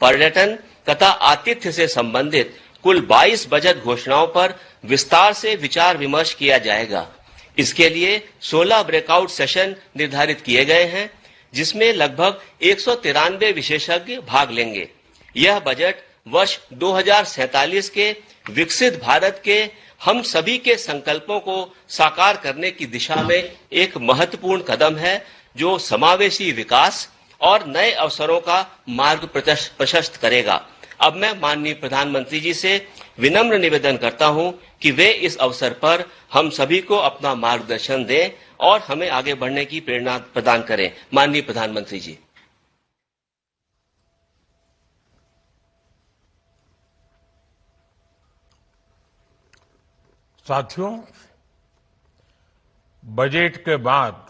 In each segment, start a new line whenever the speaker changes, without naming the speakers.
पर्यटन तथा आतिथ्य से संबंधित कुल 22 बजट घोषणाओं पर विस्तार से विचार विमर्श किया जाएगा। इसके लिए 16 ब्रेकआउट सेशन निर्धारित किए गए हैं, जिसमें लगभग 193 विशेषज्ञ भाग लेंगे। यह बजट वर्ष 2047 के विकसित भारत के हम सभी के संकल्पों को साकार करने की दिशा में एक महत्वपूर्ण कदम है, जो समावेशी विकास और नए अवसरों का मार्ग प्रशस्त करेगा। अब मैं माननीय प्रधानमंत्री जी से विनम्र निवेदन करता हूं कि वे इस अवसर पर हम सभी को अपना मार्गदर्शन दें और हमें आगे बढ़ने की प्रेरणा प्रदान करें। माननीय प्रधानमंत्री जी।
साथियों, बजट के बाद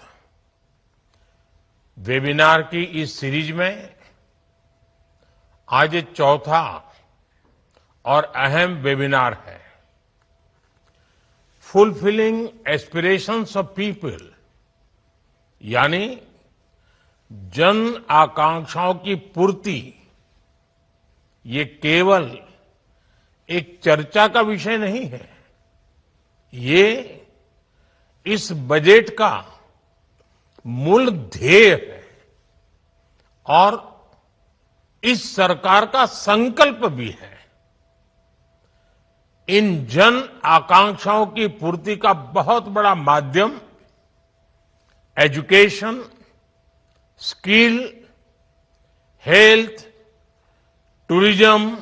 वेबिनार की इस सीरीज में आज चौथा और अहम वेबिनार है। फुलफिलिंग एस्पिरेशंस ऑफ पीपल, यानी जन आकांक्षाओं की पूर्ति। ये केवल एक चर्चा का विषय नहीं है, ये इस बजट का मूल ध्येय है और इस सरकार का संकल्प भी है। इन जन आकांक्षाओं की पूर्ति का बहुत बड़ा माध्यम education, skill, health, tourism,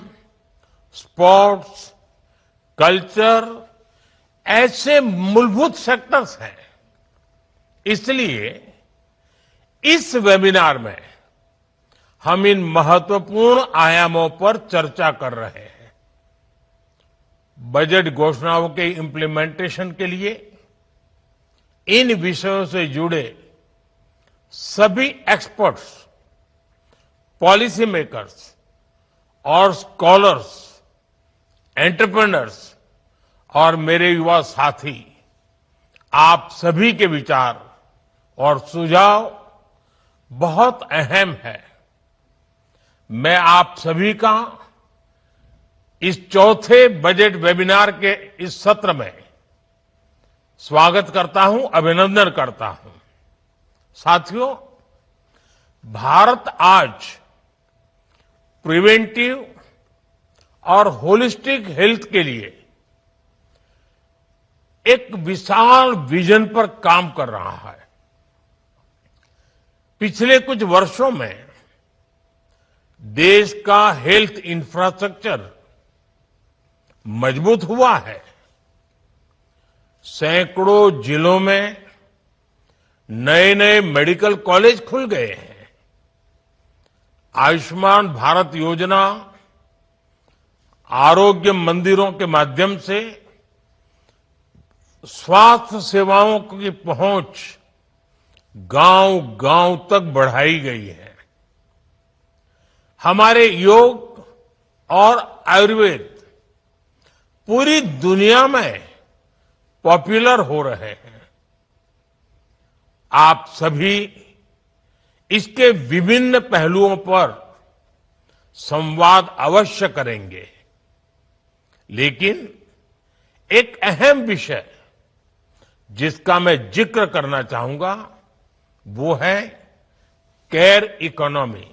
sports, culture, ऐसे मूलभूत सेक्टर्स हैं। इसलिए इस वेबिनार में हम इन महत्वपूर्ण आयामों पर चर्चा कर रहे हैं। बजट घोषणाओं के इम्प्लीमेंटेशन के लिए इन विषयों से जुड़े सभी एक्सपर्ट्स, पॉलिसी मेकर्स और स्कॉलर्स, एंटरप्रेन्योर्स और मेरे युवा साथी, आप सभी के विचार और सुझाव बहुत अहम है। मैं आप सभी का इस चौथे बजट वेबिनार के इस सत्र में स्वागत करता हूं, अभिनंदन करता हूं। साथियों, भारत आज प्रिवेंटिव और होलिस्टिक हेल्थ के लिए एक विशाल विजन पर काम कर रहा है। पिछले कुछ वर्षों में देश का हेल्थ इंफ्रास्ट्रक्चर मजबूत हुआ है। सैकड़ों जिलों में नए नए मेडिकल कॉलेज खुल गए हैं। आयुष्मान भारत योजना, आरोग्य मंदिरों के माध्यम से स्वास्थ्य सेवाओं की पहुंच गांव-गांव तक बढ़ाई गई है। हमारे योग और आयुर्वेद पूरी दुनिया में पॉपुलर हो रहे हैं। आप सभी इसके विभिन्न पहलुओं पर संवाद अवश्य करेंगे, लेकिन एक अहम विषय जिसका मैं जिक्र करना चाहूंगा वो है केयर इकोनॉमी।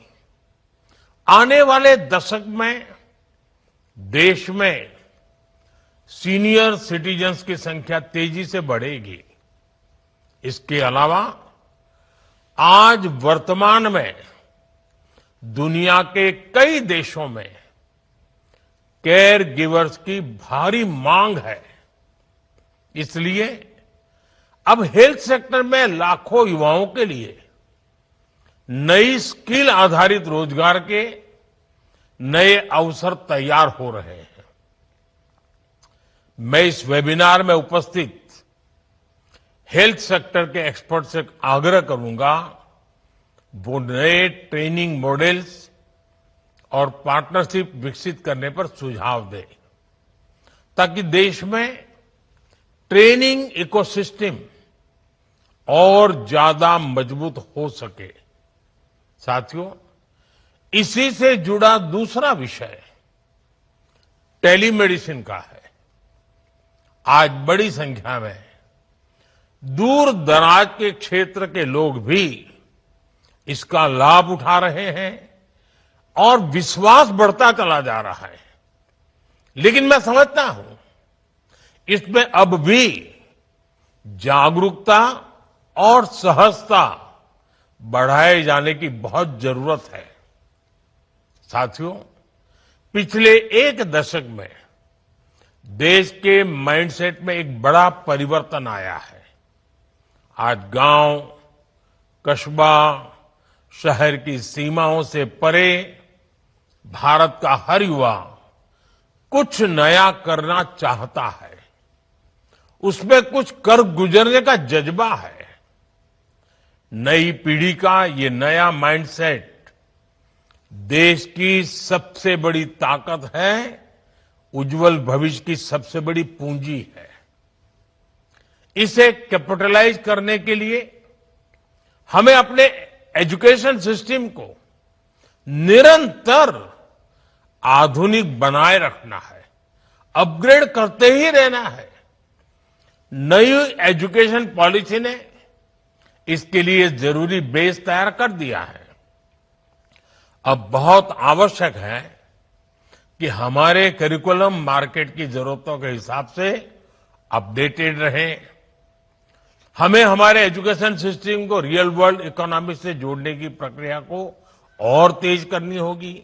आने वाले दशक में देश में सीनियर सिटीजन्स की संख्या तेजी से बढ़ेगी। इसके अलावा आज वर्तमान में दुनिया के कई देशों में केयर गिवर्स की भारी मांग है। इसलिए अब हेल्थ सेक्टर में लाखों युवाओं के लिए नई स्किल आधारित रोजगार के नए अवसर तैयार हो रहे हैं। मैं इस वेबिनार में उपस्थित हेल्थ सेक्टर के एक्सपर्ट से आग्रह करूंगा वो नए ट्रेनिंग मॉडल्स और पार्टनरशिप विकसित करने पर सुझाव दें, ताकि देश में ट्रेनिंग इकोसिस्टम और ज्यादा मजबूत हो सके। साथियों, इसी से जुड़ा दूसरा विषय टेलीमेडिसिन का है। आज बड़ी संख्या में दूर दराज के क्षेत्र के लोग भी इसका लाभ उठा रहे हैं और विश्वास बढ़ता चला जा रहा है। लेकिन मैं समझता हूं इसमें अब भी जागरूकता और सहजता बढ़ाए जाने की बहुत जरूरत है। साथियों, पिछले एक दशक में देश के माइंडसेट में एक बड़ा परिवर्तन आया है। आज गांव, कस्बा, शहर की सीमाओं से परे भारत का हर युवा कुछ नया करना चाहता है। उसमें कुछ कर गुजरने का जज्बा है। नई पीढ़ी का ये नया माइंडसेट देश की सबसे बड़ी ताकत है, उज्जवल भविष्य की सबसे बड़ी पूंजी है। इसे कैपिटलाइज करने के लिए हमें अपने एजुकेशन सिस्टम को निरंतर आधुनिक बनाए रखना है, अपग्रेड करते ही रहना है। नई एजुकेशन पॉलिसी ने इसके लिए जरूरी बेस तैयार कर दिया है। अब बहुत आवश्यक है कि हमारे करिकुलम मार्केट की जरूरतों के हिसाब से अपडेटेड रहें। हमें हमारे एजुकेशन सिस्टम को रियल वर्ल्ड इकोनॉमी से जोड़ने की प्रक्रिया को और तेज करनी होगी।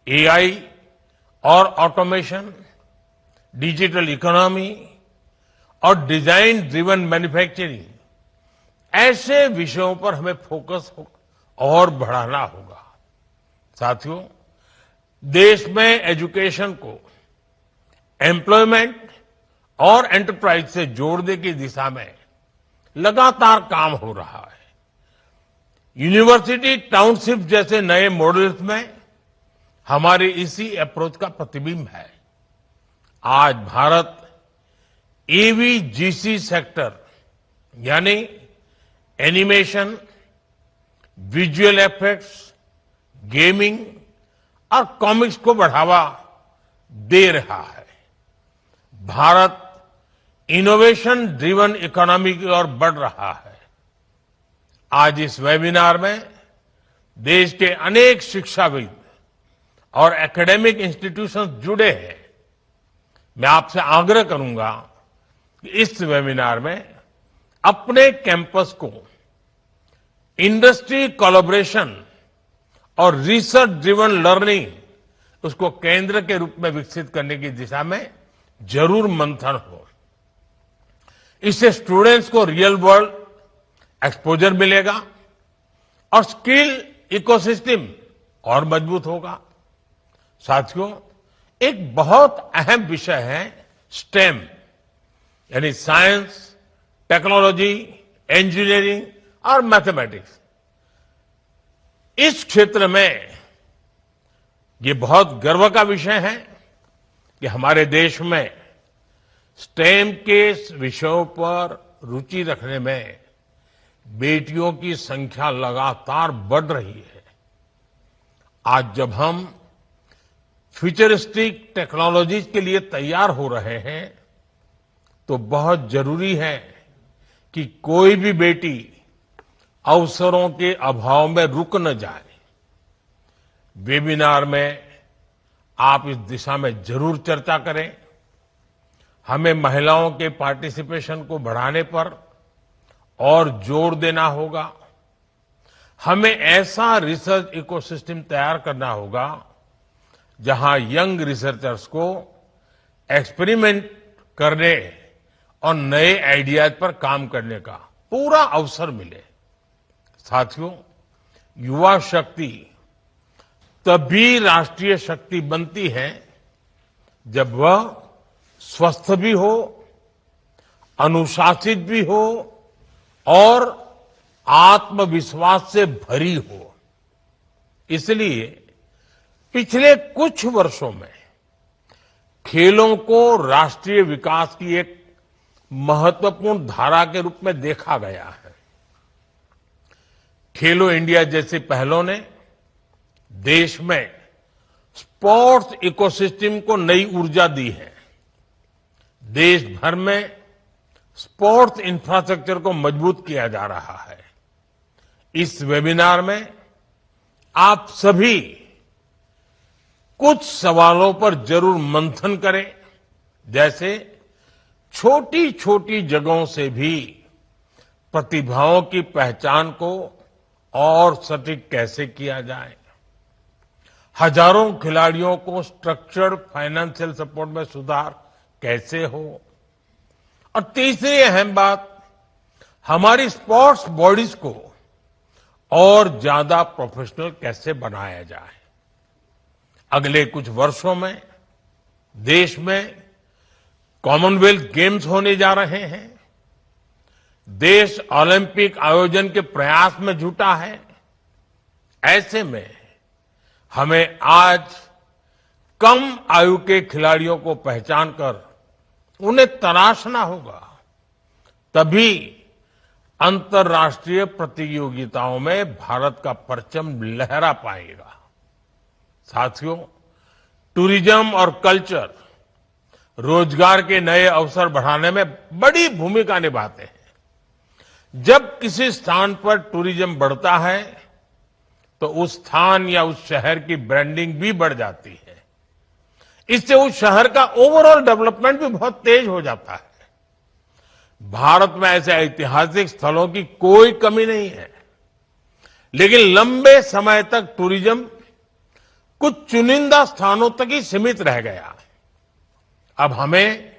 एआई और ऑटोमेशन, डिजिटल इकोनॉमी और डिजाइन ड्रिवन मैन्युफैक्चरिंग, ऐसे विषयों पर हमें फोकस और बढ़ाना होगा। साथियों, देश में एजुकेशन को एम्प्लॉयमेंट और एंटरप्राइज से जोड़ने की दिशा में लगातार काम हो रहा है। यूनिवर्सिटी टाउनशिप जैसे नए मॉडल्स में हमारे इसी अप्रोच का प्रतिबिंब है। आज भारत एवीजीसी सेक्टर यानी एनिमेशन, विजुअल इफेक्ट्स, गेमिंग और कॉमिक्स को बढ़ावा दे रहा है। भारत इनोवेशन ड्रिवन इकोनॉमी की ओर बढ़ रहा है। आज इस वेबिनार में देश के अनेक शिक्षाविद और एकेडमिक इंस्टीट्यूशंस जुड़े हैं। मैं आपसे आग्रह करूंगा कि इस वेबिनार में अपने कैंपस को इंडस्ट्री कोलैबोरेशन और रिसर्च ड्रिवन लर्निंग उसको केंद्र के रूप में विकसित करने की दिशा में जरूर मंथन हो। इससे स्टूडेंट्स को रियल वर्ल्ड एक्सपोजर मिलेगा और स्किल इकोसिस्टम और मजबूत होगा। साथियों, एक बहुत अहम विषय है स्टेम यानी साइंस, टेक्नोलॉजी, इंजीनियरिंग और मैथमेटिक्स। इस क्षेत्र में ये बहुत गर्व का विषय है कि हमारे देश में स्टेम के विषयों पर रुचि रखने में बेटियों की संख्या लगातार बढ़ रही है। आज जब हम फ्यूचरिस्टिक टेक्नोलॉजीज के लिए तैयार हो रहे हैं तो बहुत जरूरी है कि कोई भी बेटी अवसरों के अभाव में रुक न जाए। वेबिनार में आप इस दिशा में जरूर चर्चा करें। हमें महिलाओं के पार्टिसिपेशन को बढ़ाने पर और जोर देना होगा। हमें ऐसा रिसर्च इकोसिस्टम तैयार करना होगा जहां यंग रिसर्चर्स को एक्सपेरिमेंट करने और नए आइडियाज पर काम करने का पूरा अवसर मिले। साथियों, युवा शक्ति तभी राष्ट्रीय शक्ति बनती है जब वह स्वस्थ भी हो, अनुशासित भी हो और आत्मविश्वास से भरी हो। इसलिए पिछले कुछ वर्षों में खेलों को राष्ट्रीय विकास की एक महत्वपूर्ण धारा के रूप में देखा गया है। खेलो इंडिया जैसी पहलों ने देश में स्पोर्ट्स इकोसिस्टम को नई ऊर्जा दी है। देश भर में स्पोर्ट्स इंफ्रास्ट्रक्चर को मजबूत किया जा रहा है। इस वेबिनार में आप सभी कुछ सवालों पर जरूर मंथन करें, जैसे छोटी छोटी जगहों से भी प्रतिभाओं की पहचान को और सटीक कैसे किया जाए, हजारों खिलाड़ियों को स्ट्रक्चर्ड फाइनेंशियल सपोर्ट में सुधार कैसे हो, और तीसरी अहम बात, हमारी स्पोर्ट्स बॉडीज को और ज्यादा प्रोफेशनल कैसे बनाया जाए। अगले कुछ वर्षों में देश में कॉमनवेल्थ गेम्स होने जा रहे हैं। देश ओलंपिक आयोजन के प्रयास में जुटा है। ऐसे में हमें आज कम आयु के खिलाड़ियों को पहचान कर उन्हें तराशना होगा, तभी अंतर्राष्ट्रीय प्रतियोगिताओं में भारत का परचम लहरा पाएगा। साथियों, टूरिज्म और कल्चर रोजगार के नए अवसर बढ़ाने में बड़ी भूमिका निभाते हैं। जब किसी स्थान पर टूरिज्म बढ़ता है तो उस स्थान या उस शहर की ब्रांडिंग भी बढ़ जाती है। इससे उस शहर का ओवरऑल डेवलपमेंट भी बहुत तेज हो जाता है। भारत में ऐसे ऐतिहासिक स्थलों की कोई कमी नहीं है, लेकिन लंबे समय तक टूरिज्म कुछ चुनिंदा स्थानों तक ही सीमित रह गया। अब हमें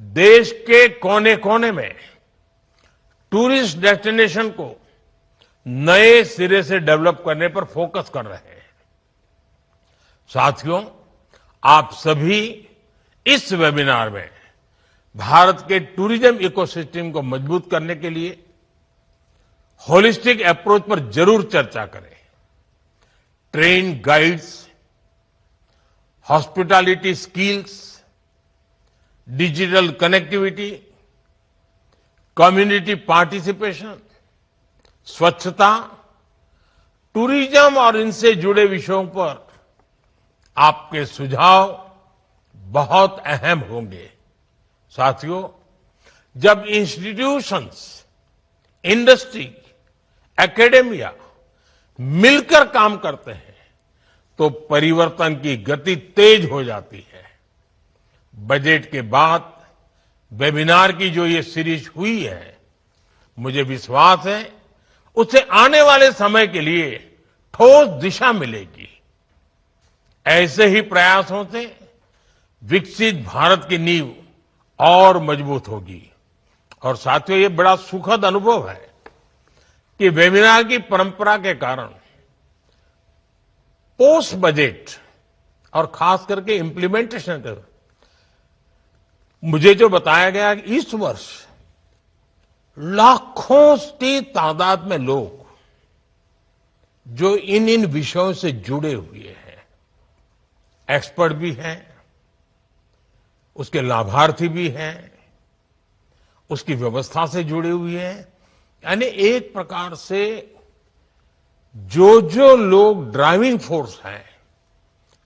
देश के कोने कोने में टूरिस्ट डेस्टिनेशन को नए सिरे से डेवलप करने पर फोकस कर रहे हैं। साथियों, आप सभी इस वेबिनार में भारत के टूरिज्म इकोसिस्टम को मजबूत करने के लिए होलिस्टिक अप्रोच पर जरूर चर्चा करें। Train guides, hospitality skills, digital connectivity, community participation, स्वच्छता, टूरिज्म और इनसे जुड़े विषयों पर आपके सुझाव बहुत अहम होंगे। साथियों, जब इंस्टीट्यूशंस, इंडस्ट्री, एकेडेमिया मिलकर काम करते हैं तो परिवर्तन की गति तेज हो जाती है। बजट के बाद वेबिनार की जो ये सीरीज हुई है, मुझे विश्वास है उससे आने वाले समय के लिए ठोस दिशा मिलेगी। ऐसे ही प्रयासों से विकसित भारत की नींव और मजबूत होगी। और साथियों, ये बड़ा सुखद अनुभव है कि वेबिनार की परंपरा के कारण पोस्ट बजट और खास करके इम्प्लीमेंटेशन का मुझे जो बताया गया कि इस वर्ष लाखों की तादाद में लोग जो इन विषयों से जुड़े हुए हैं, एक्सपर्ट भी हैं, उसके लाभार्थी भी हैं, उसकी व्यवस्था से जुड़े हुए हैं, यानी एक प्रकार से जो लोग ड्राइविंग फोर्स हैं,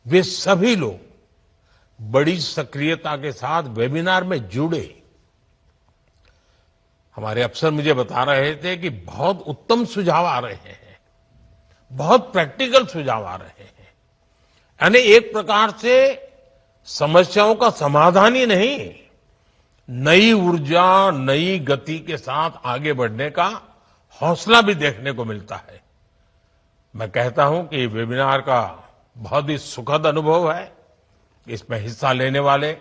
वे सभी लोग बड़ी सक्रियता के साथ वेबिनार में जुड़े। हमारे अफसर मुझे बता रहे थे कि बहुत उत्तम सुझाव आ रहे हैं, बहुत प्रैक्टिकल सुझाव आ रहे हैं। यानी एक प्रकार से समस्याओं का समाधान ही नहीं, नई ऊर्जा, नई गति के साथ आगे बढ़ने का हौसला भी देखने को मिलता है। मैं कहता हूं कि वेबिनार का बहुत ही सुखद अनुभव है। इसमें हिस्सा लेने वाले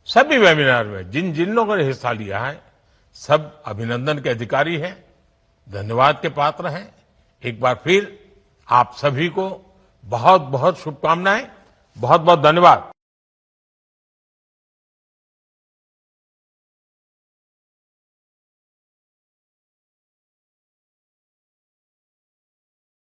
सभी वेबिनार में जिन लोगों ने हिस्सा लिया है, सब अभिनंदन के अधिकारी हैं, धन्यवाद के पात्र हैं। एक बार फिर आप सभी को बहुत बहुत शुभकामनाएं, बहुत बहुत धन्यवाद।